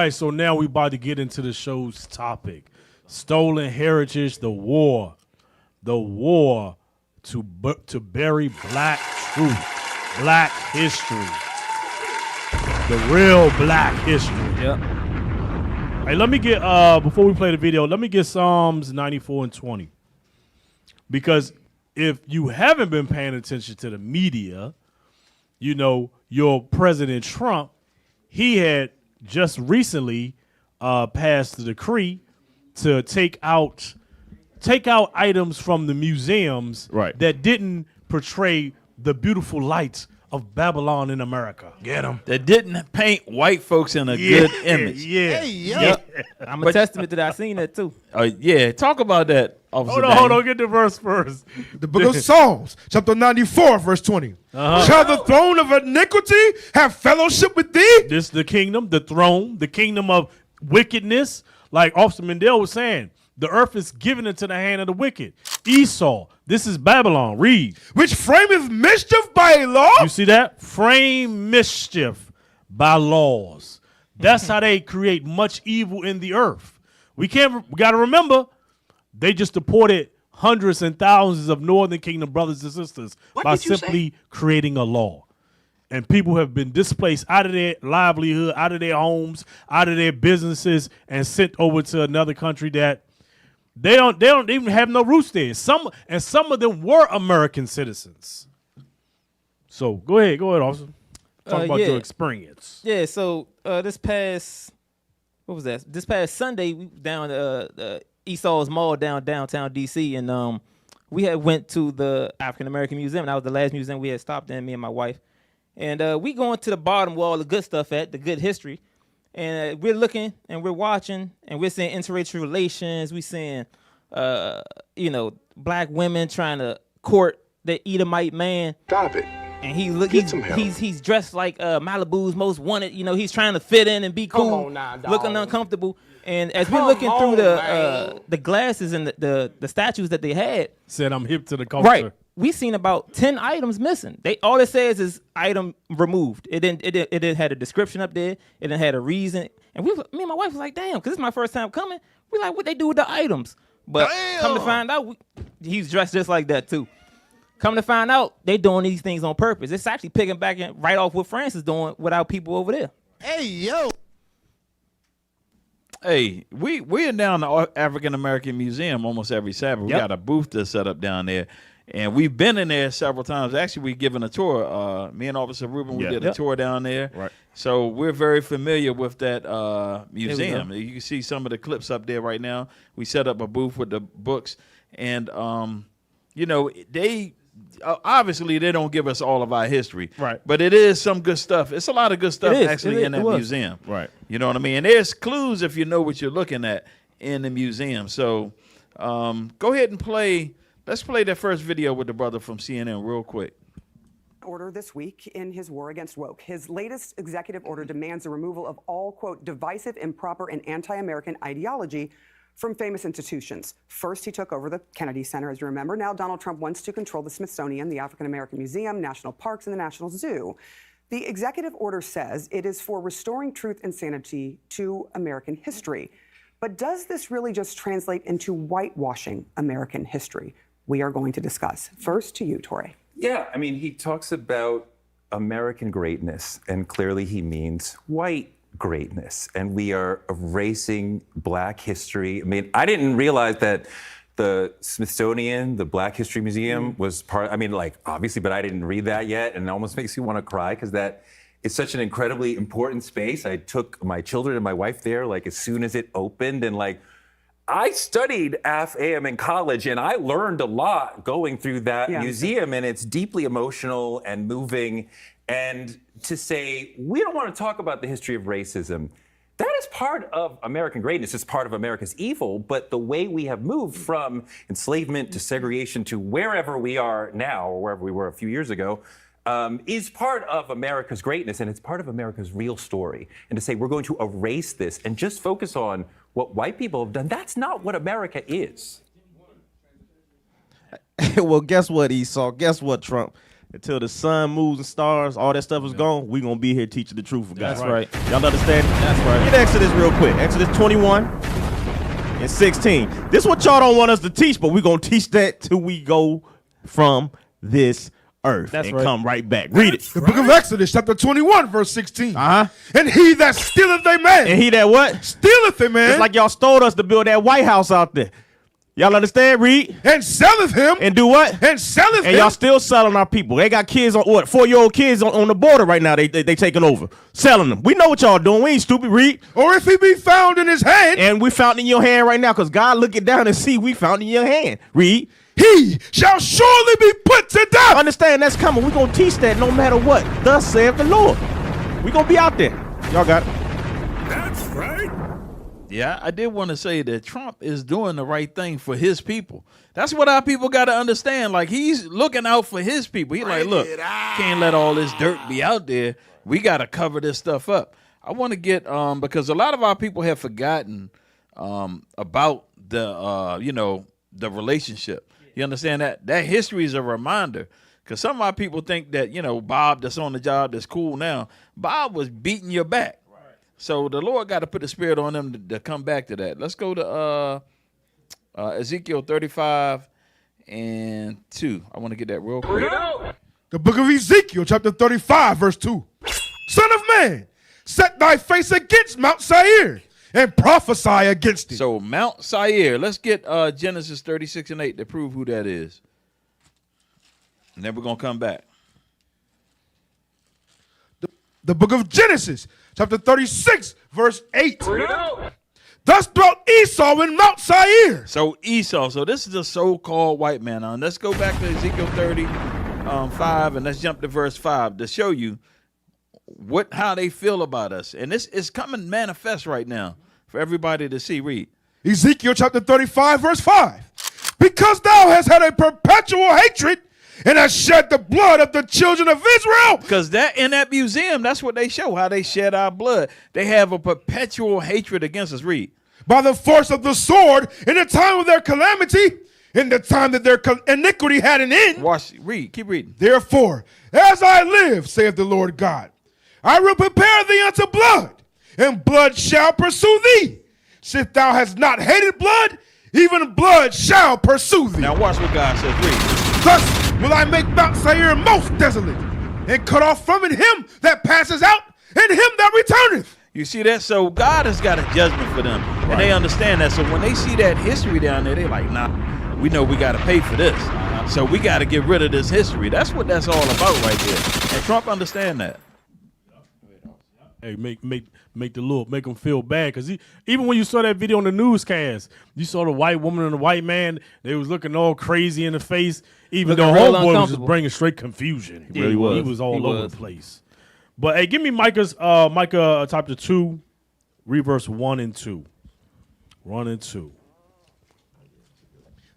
right, so now we about to get into the show's topic. Stolen heritage, the war to bury black truth, black history, the real black history. Yep. Hey, let me get, before we play the video, let me get Psalms 94 and 20. Because if you haven't been paying attention to the media, you know, your President Trump, he had just recently passed the decree to take out items from the museums that didn't portray the beautiful lights of Babylon in America. Get them. That didn't paint white folks in a good image. Yeah. Hey, yo. Yep. I'm a testament to that. I seen that too. Yeah, talk about that, Officer Hold on, get the verse first. The book of Psalms, chapter 94, verse 20. Shall the throne of iniquity have fellowship with thee? This the kingdom, the throne, the kingdom of wickedness. Like Officer Mendel was saying, the earth is given into the hand of the wicked. Esau, this is Babylon. Read. Which frameth mischief by a law? You see that? Frame mischief by laws. That's how they create much evil in the earth. We got to remember, they just deported hundreds and thousands of Northern Kingdom brothers and sisters by simply creating a law. And people have been displaced out of their livelihood, out of their homes, out of their businesses, and sent over to another country that they don't even have no roots there. Some of them were American citizens. So go ahead, officer. Talk about your experience. Yeah. So this past Sunday, we down Esau's Mall downtown DC, and we had went to the African American Museum. And that was the last museum we had stopped in, me and my wife. And we going to the bottom where all the good stuff at, the good history. And we're looking and we're watching and we're seeing interracial relations. We're seeing, black women trying to court the Edomite man. Stop it. And he's dressed like Malibu's most wanted. You know, he's trying to fit in and be cool, looking uncomfortable. And as we're looking through the glasses and the statues that they had, said I'm hip to the culture. Right. We seen about 10 items missing. All it says is item removed. It didn't had a description up there. It didn't had a reason. And me and my wife was like, damn, because this is my first time coming. We like, what they do with the items? But come to find out, he's dressed just like that too. Come to find out, they doing these things on purpose. It's actually picking back right off what France is doing with our people over there. Hey, yo. Hey, we're down the African American Museum almost every Sabbath. We got a booth that's set up down there. And we've been in there several times. Actually, we've given a tour. Me and Officer Rubin, we did a tour down there. Right. So we're very familiar with that museum. You can see some of the clips up there right now. We set up a booth with the books. And, they obviously they don't give us all of our history. Right. But it is some good stuff. It's a lot of good stuff actually in that museum. Right. You know what I mean? And there's clues if you know what you're looking at in the museum. So go ahead and play. Let's play that first video with the brother from CNN real quick. Order this week in his war against woke. His latest executive order demands the removal of all, quote, divisive, improper, and anti-American ideology from famous institutions. First, he took over the Kennedy Center, as you remember. Now Donald Trump wants to control the Smithsonian, the African American Museum, national parks, and the National Zoo. The executive order says it is for restoring truth and sanity to American history. But does this really just translate into whitewashing American history? We are going to discuss. First to you, Torre. Yeah, I mean, he talks about American greatness, and clearly he means white greatness. And we are erasing Black history. I mean, I didn't realize that the Smithsonian, the Black History Museum was part, I mean, like, obviously, but I didn't read that yet. And it almost makes me want to cry because that is such an incredibly important space. I took my children and my wife there, like, as soon as it opened. And, like, I studied AF-AM in college, and I learned a lot going through that museum, and it's deeply emotional and moving. And to say, we don't want to talk about the history of racism, that is part of American greatness. It's part of America's evil, but the way we have moved from enslavement to segregation to wherever we are now, or wherever we were a few years ago, is part of America's greatness, and it's part of America's real story. And to say we're going to erase this and just focus on what white people have done, that's not what America is. Well, guess what, Esau? Guess what, Trump? until the sun, moons, and stars, all that stuff is gone, we gonna be here teaching the truth of God. That's right. Y'all understand? That's right. Get Exodus real quick. Exodus 21 and 16. This is what y'all don't want us to teach, but we gonna teach that till we go from this earth That's and right. come right back. Read it. The book of Exodus, chapter 21, verse 16. Uh-huh. And he that stealeth a man, And he that what? stealeth a man, It's like y'all stole us to build that White House out there. Y'all understand? Read. and selleth him, And do what? and selleth And him, y'all still selling our people. They got kids on what? 4-year-old kids on the border right now. They taking over, selling them. We know what y'all doing. We ain't stupid. Read. or if he be found in his hand, And we found it in your hand right now, because God looking down and see we found it in your hand. Read. he shall surely be put to death. Understand that's coming. We're going to teach that no matter what. Thus saith the Lord. We're going to be out there. Y'all got it. Yeah, I did want to say that Trump is doing the right thing for his people. That's what our people got to understand. Like, he's looking out for his people. He's like, look, can't let all this dirt be out there. We got to cover this stuff up. I want to get, because a lot of our people have forgotten about the, the relationship. You understand that? That history is a reminder. Because some of our people think that, Bob that's on the job that's cool now, Bob was beating your back. So the Lord got to put the spirit on them to come back to that. Let's go to Ezekiel 35 and 2. I want to get that real quick. The book of Ezekiel, chapter 35, verse 2. Son of man, set thy face against Mount Seir and prophesy against it. So Mount Seir. Let's get Genesis 36 and 8 to prove who that is. And then we're going to come back. The book of Genesis, chapter 36, verse 8. Thus dwelt Esau in Mount Seir. So Esau. So this is a so-called white man. Now, let's go back to Ezekiel 35 and let's jump to verse 5 to show you how they feel about us. And this is coming manifest right now for everybody to see. Read. Ezekiel chapter 35, verse 5. Because thou hast had a perpetual hatred and hast shed the blood of the children of Israel. Because that in that museum, that's what they show, how they shed our blood. They have a perpetual hatred against us. Read. By the force of the sword in the time of their calamity, in the time that their iniquity had an end. Read. Keep reading. Therefore, as I live, saith the Lord God, I will prepare thee unto blood, and blood shall pursue thee. Since thou hast not hated blood, even blood shall pursue thee. Now watch what God says. Read. Thus will I make Mount Seir most desolate, and cut off from it him that passes out, and him that returneth. You see that? So God has got a judgment for them, and they understand that. So when they see that history down there, they're like, nah, we know we got to pay for this. So we got to get rid of this history. That's what that's all about right there. And Trump understand that. Hey, make the Lord make them feel bad, because even when you saw that video on the newscast, you saw the white woman and the white man. They was looking all crazy in the face. Even though Looking real homeboy was just uncomfortable. bringing straight confusion. He really was. He was all He over was. the place. But hey, give me Micah chapter 2, read verse 1 and 2. 1 and 2.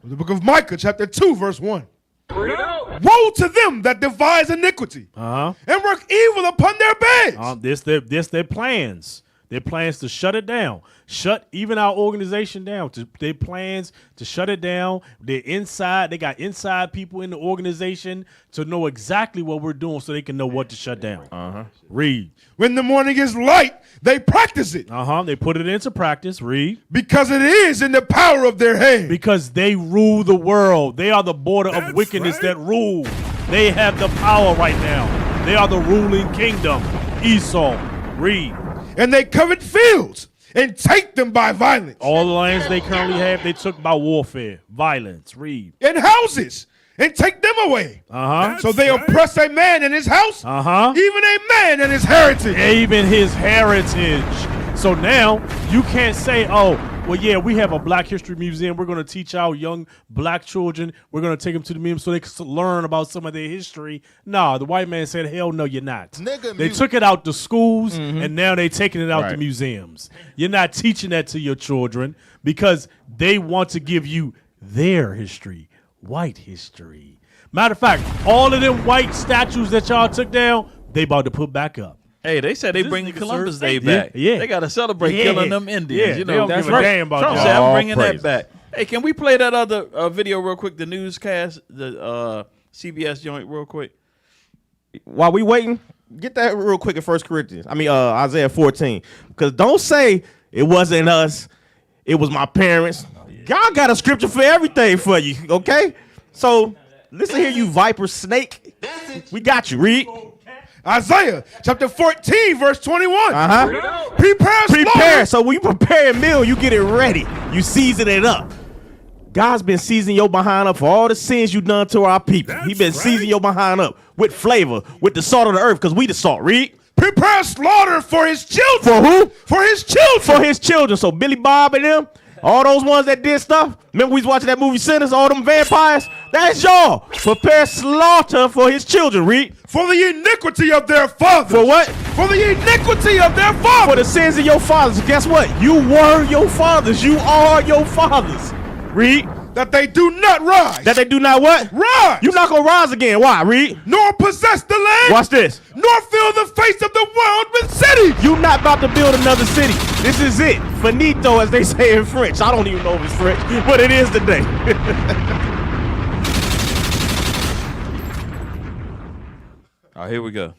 The book of Micah, chapter 2, verse 1. Woe to them that devise iniquity and work evil upon their beds. This their plans. Their plans to shut it down. Shut even our organization down. Their plans to shut it down. They're inside. They got inside people in the organization to know exactly what we're doing so they can know what to shut down. Read. When the morning is light, they practice it. They put it into practice. Read. Because it is in the power of their hand. Because they rule the world. They are the border of wickedness that rule. They have the power right now. They are the ruling kingdom. Esau. Read. And they covet fields and take them by violence. All the lands they currently have, they took by warfare, violence. Read. And houses and take them away. So they oppress a man and his house, even a man and his heritage. Even his heritage. So now you can't say, oh, well, yeah, we have a Black History Museum. We're going to teach our young Black children. We're going to take them to the museum so they can learn about some of their history. No, the white man said, hell no, you're not. They took it out to schools, and now they're taking it out to museums. You're not teaching that to your children because they want to give you their history, white history. Matter of fact, all of them white statues that y'all took down, they about to put back up. Hey, they said they This bring nigga Columbus serve- Day back. Yeah. They got to celebrate Yeah. killing them Indians. Yeah, they don't that's give a right. damn about Trump that. said, I'm All bringing praises. that back. Hey, can we play that other video real quick, the newscast, the CBS joint real quick? while we waiting, get that real quick in Isaiah 14. Because don't say it wasn't us, it was my parents. God got a scripture for everything for you, okay? So listen here, you viper snake. We got you. Read. Isaiah chapter 14, verse 21. Prepare. Slaughter. So when you prepare a meal, you get it ready. You season it up. God's been seasoning your behind up for all the sins you've done to our people. He been seasoning your behind up with flavor, with the salt of the earth, because we the salt. Read. Prepare slaughter for his children. For who? For his children. For his children. So Billy Bob and them, all those ones that did stuff. Remember we was watching that movie Sinners, all them vampires? That's y'all. Prepare slaughter for his children. Read. For the iniquity of their fathers. For what? For the iniquity of their fathers. For the sins of your fathers. Guess what? You were your fathers. You are your fathers. Read. That they do not rise. That they do not what? Rise. You're not going to rise again. Why? Read. Nor possess the land. Watch this. Nor fill the face of the world with cities. You're not about to build another city. This is it. Finito, as they say in French. I don't even know if it's French, but it is today. All right, here we go.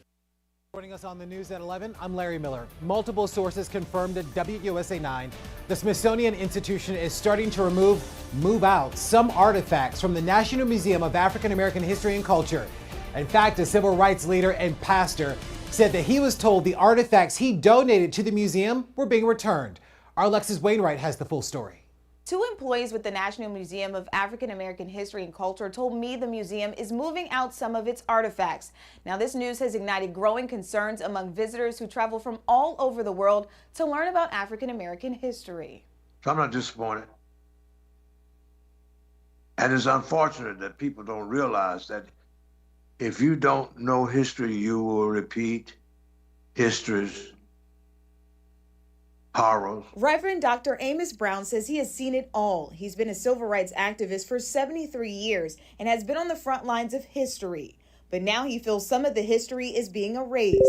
Joining us on the news at 11, I'm Larry Miller. Multiple sources confirmed at WUSA 9 the Smithsonian Institution is starting to move out some artifacts from the National Museum of African American History and Culture. In fact, a civil rights leader and pastor said that he was told the artifacts he donated to the museum were being returned. Our Alexis Wainwright has the full story. 2 employees with the National Museum of African American History and Culture told me the museum is moving out some of its artifacts. Now, this news has ignited growing concerns among visitors who travel from all over the world to learn about African American history. So I'm not disappointed. And it's unfortunate that people don't realize that if you don't know history, you will repeat history's horrors. Reverend Dr. Amos Brown says he has seen it all. He's been a civil rights activist for 73 years and has been on the front lines of history. But now he feels some of the history is being erased.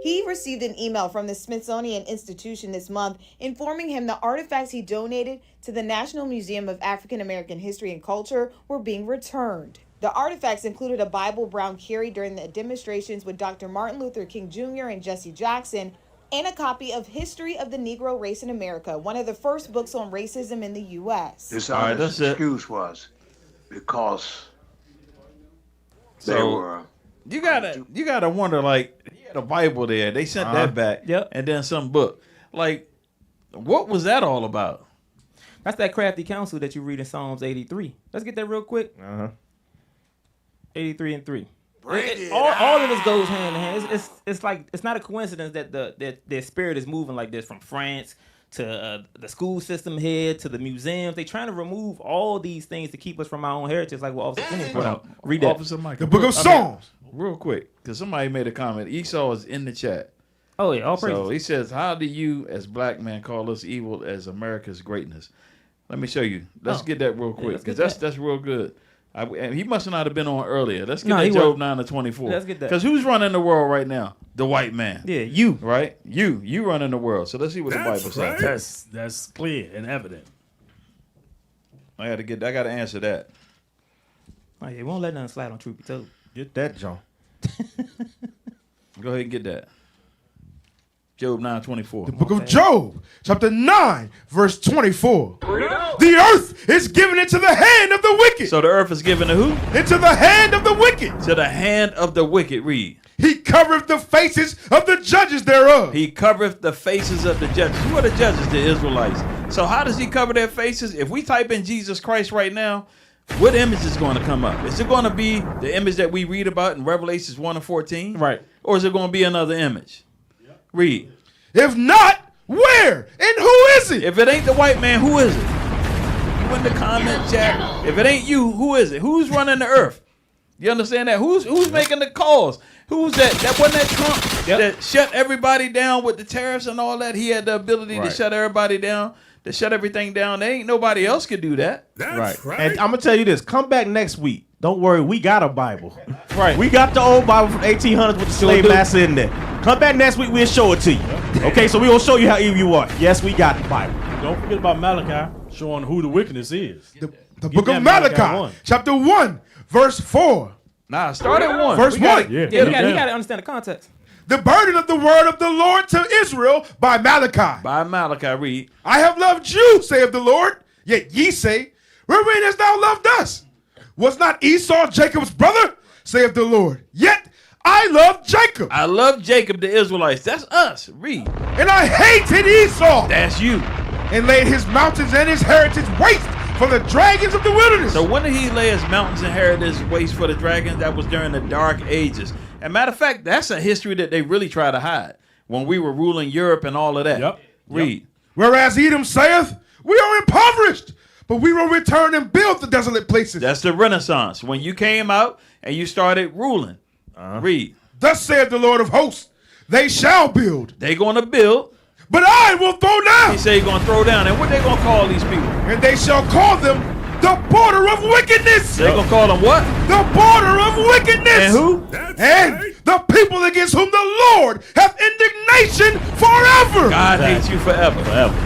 He received an email from the Smithsonian Institution this month informing him the artifacts he donated to the National Museum of African American History and Culture were being returned. The artifacts included a Bible Brown carried during the demonstrations with Dr. Martin Luther King Jr. and Jesse Jackson, and a copy of History of the Negro Race in America, one of the first books on racism in the U.S. This excuse was because they were. You gotta wonder, like, he had a Bible there. They sent that back, and then some book. Like, what was that all about? That's that crafty counsel that you read in Psalms 83. Let's get that real quick. 83 and 3. All of this goes hand in hand. It's like it's not a coincidence that their spirit is moving like this from France to the school system head to the museums. They trying to remove all these things to keep us from our own heritage, like what Officer Phinehas put out. Read that. Officer Mike, The book of Psalms. Real quick, because somebody made a comment. Esau is in the chat. Oh yeah, all praise. So he says, "How do you, as black men, call us evil as America's greatness?" Let me show you. Let's get that real quick, because that's real good. And he must not have been on earlier. Let's get that Job 9-24. Let's get that. Because who's running the world right now? The white man. Yeah, you. Right? You running the world. So let's see what the Bible says. That's clear and evident. I gotta answer that. Oh yeah, we won't let nothing slide on Truth Be Told. Get that, John. Go ahead and get that. Job 9-24. The book of Job, chapter 9, verse 24. The earth is given into the hand of the wicked. So the earth is given to who? Into the hand of the wicked. To the hand of the wicked. Read. He covereth the faces of the judges thereof. He covereth the faces of the judges. Who are the judges? The Israelites. So how does he cover their faces? If we type in Jesus Christ right now, what image is going to come up? Is it going to be the image that we read about in Revelations 1-14? Right. Or is it going to be another image? Read. If not, where? And who is it? If it ain't the white man, who is it? You in the comment chat. If it ain't you, who is it? Who's running the earth? You understand that? Who's making the calls? Who's that? That wasn't that Trump that shut everybody down with the tariffs and all that. He had the ability to shut everybody down, to shut everything down. There ain't nobody else could do that. That's right. And I'm gonna tell you this. Come back next week. Don't worry, we got a Bible. Right. We got the old Bible from 1800s with the slave master in there. Come back next week, we'll show it to you. Okay, so we will show you how evil you are. Yes, we got the Bible. Don't forget about Malachi, showing who the wickedness is. The book of Malachi, chapter 1, verse 4. Nah, start at 1. Verse 1. Yeah, you got to understand the context. The burden of the word of the Lord to Israel by Malachi. By Malachi, read. I have loved you, saith the Lord. Yet ye say, wherein hast thou loved us? Was not Esau Jacob's brother, saith the Lord? Yet I love Jacob. I love Jacob, the Israelites. That's us. Read. And I hated Esau. That's you. And laid his mountains and his heritage waste for the dragons of the wilderness. So when did he lay his mountains and heritage waste for the dragons? That was during the dark ages. And matter of fact, that's a history that they really try to hide. When we were ruling Europe and all of that. Yep. Read. Whereas Edom saith, we are impoverished, but we will return and build the desolate places. That's the Renaissance. When you came out and you started ruling. Read. Thus saith the Lord of hosts, they shall build. They going to build. But I will throw down. He said he's going to throw down. And what they going to call these people? And they shall call them the border of wickedness. They going to call them what? The border of wickedness. And who? And the people against whom the Lord hath indignation forever. God hates you forever.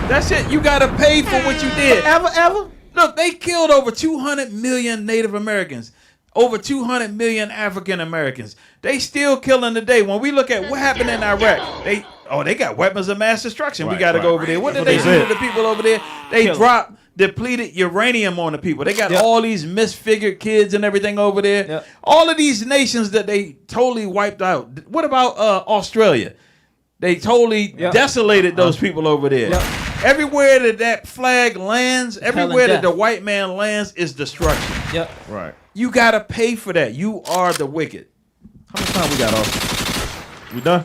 That's it. You got to pay for what you did. Ever? Look, they killed over 200 million Native Americans. Over 200 million African Americans. They still killing today. When we look at what happened in Iraq, they got weapons of mass destruction. We got to go over there. What did they do to the people over there? They dropped depleted uranium on the people. They got all these misfigured kids and everything over there. Yep. All of these nations that they totally wiped out. What about Australia? They totally desolated those people over there. Yep. Everywhere that flag lands, everywhere that death. the white man lands is destruction. Yep. Right. You got to pay for that. You are the wicked. How much time we got off? We done?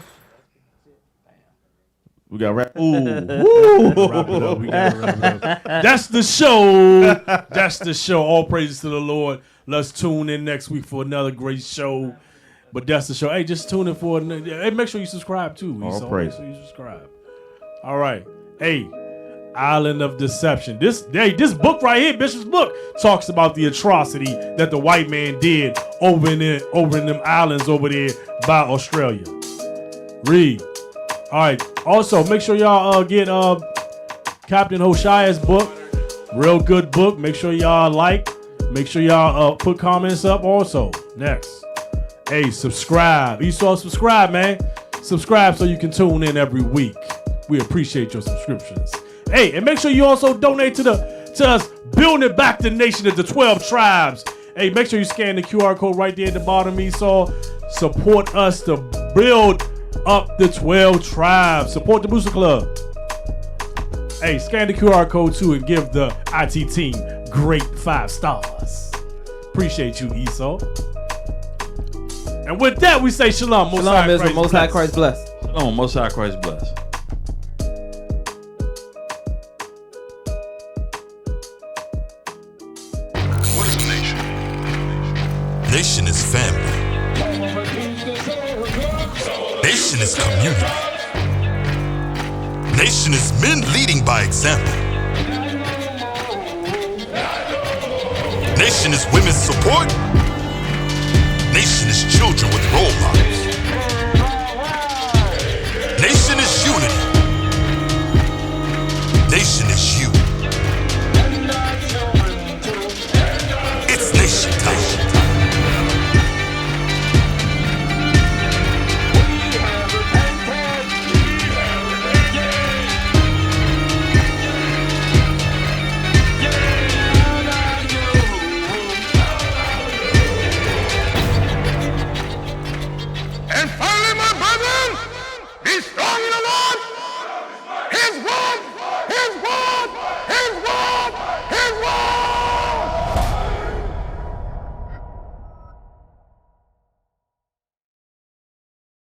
We got wrap. Ooh. Wrap it up. We gotta wrap it up. That's the show. That's the show. All praises to the Lord. Let's tune in next week for another great show. But that's the show. Hey, just tune in for another. Hey, make sure you subscribe too. All Make praise. sure you subscribe. All right. Hey, Island of Deception. This book right here, Bishop's book, talks about the atrocity that the white man did over in them islands over there by Australia. Read. All right. Also, make sure y'all get Captain Hoshia's book. Real good book. Make sure y'all like. Make sure y'all put comments up also. Next. Hey, subscribe. Esau, subscribe, man. Subscribe so you can tune in every week. We appreciate your subscriptions. Hey, and make sure you also donate to us building back the nation of the 12 tribes. Hey, make sure you scan the QR code right there at the bottom, Esau. Support us to build up the 12 tribes. Support the Booster Club. Hey, scan the QR code too and give the IT team great 5 stars. Appreciate you, Esau. And with that, we say shalom. Shalom, Israel. Most High Christ bless. Shalom. Most High Christ bless. What is a nation? Nation is family. Nation is community. Nation is men leading by example. Nation is women's support. Nation is children with role models. Nation is unity. Nation is you. It's nation time. And finally, my brethren, be strong in the Lord. His word